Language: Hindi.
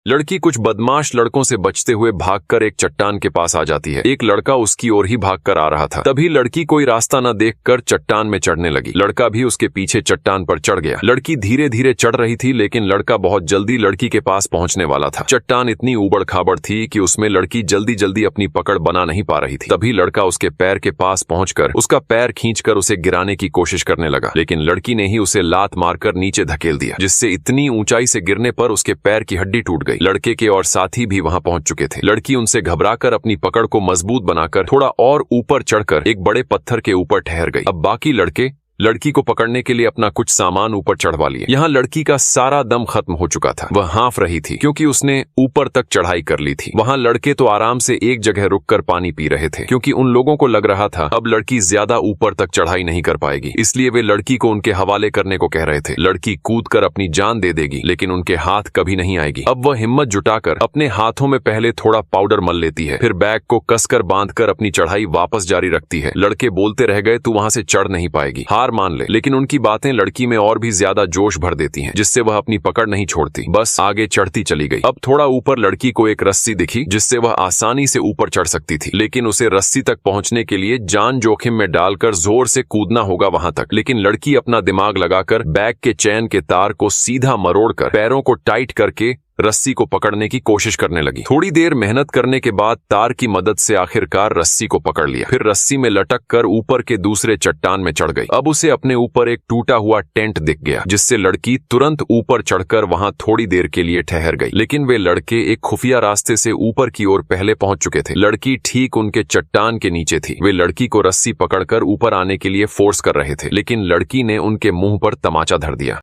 लड़की कुछ बदमाश लड़कों से बचते हुए भागकर एक चट्टान के पास आ जाती है। एक लड़का उसकी ओर ही भागकर आ रहा था। तभी लड़की कोई रास्ता न देखकर चट्टान में चढ़ने लगी। लड़का भी उसके पीछे चट्टान पर चढ़ गया। लड़की धीरे धीरे चढ़ रही थी, लेकिन लड़का बहुत जल्दी लड़की के पास पहुंचने वाला था। चट्टान इतनी ऊबड़ खाबड़ थी कि उसमें लड़की जल्दी जल्दी अपनी पकड़ बना नहीं पा रही थी। तभी लड़का उसके पैर के पास पहुंचकर उसका पैर खींचकर उसे गिराने की कोशिश करने लगा, लेकिन लड़की ने ही उसे लात मारकर नीचे धकेल दिया, जिससे इतनी ऊंचाई से गिरने पर उसके पैर की हड्डी टूट गई। लड़के के और साथी भी वहां पहुंच चुके थे। लड़की उनसे घबराकर अपनी पकड़ को मजबूत बनाकर थोड़ा और ऊपर चढ़कर एक बड़े पत्थर के ऊपर ठहर गई। अब बाकी लड़के लड़की को पकड़ने के लिए अपना कुछ सामान ऊपर चढ़वा लिए। यहाँ लड़की का सारा दम खत्म हो चुका था। वह हाँफ रही थी क्योंकि उसने ऊपर तक चढ़ाई कर ली थी। वहाँ लड़के तो आराम से एक जगह रुककर पानी पी रहे थे, क्योंकि उन लोगों को लग रहा था अब लड़की ज्यादा ऊपर तक चढ़ाई नहीं कर पाएगी, इसलिए वे लड़की को उनके हवाले करने को कह रहे थे। लड़की कूदकर अपनी जान दे देगी, लेकिन उनके हाथ कभी नहीं आएगी। अब वह हिम्मत जुटाकर अपने हाथों में पहले थोड़ा पाउडर मल लेती है, फिर बैग को कसकर बांधकर अपनी चढ़ाई वापस जारी रखती है। लड़के बोलते रह गए, तू वहां से चढ़ नहीं पाएगी, हार मान ले। लेकिन उनकी बातें लड़की में और भी ज्यादा जोश भर देती हैं, जिससे वह अपनी पकड़ नहीं छोड़ती, बस आगे चढ़ती चली गई। अब थोड़ा ऊपर लड़की को एक रस्सी दिखी, जिससे वह आसानी से ऊपर चढ़ सकती थी, लेकिन उसे रस्सी तक पहुंचने के लिए जान जोखिम में डालकर जोर से कूदना होगा वहां तक। लेकिन लड़की अपना दिमाग लगाकर बैग के चैन के तार को सीधा मरोड़कर पैरों को टाइट करके रस्सी को पकड़ने की कोशिश करने लगी। थोड़ी देर मेहनत करने के बाद तार की मदद से आखिरकार रस्सी को पकड़ लिया। फिर रस्सी में लटक कर ऊपर के दूसरे चट्टान में चढ़ गई। अब उसे अपने ऊपर एक टूटा हुआ टेंट दिख गया, जिससे लड़की तुरंत ऊपर चढ़कर वहां थोड़ी देर के लिए ठहर गई। लेकिन वे लड़के एक खुफिया रास्ते से ऊपर की ओर पहले पहुंच चुके थे। लड़की ठीक उनके चट्टान के नीचे थी। वे लड़की को रस्सी पकड़कर ऊपर आने के लिए फोर्स कर रहे थे, लेकिन लड़की ने उनके मुंह पर तमाचा धर दिया।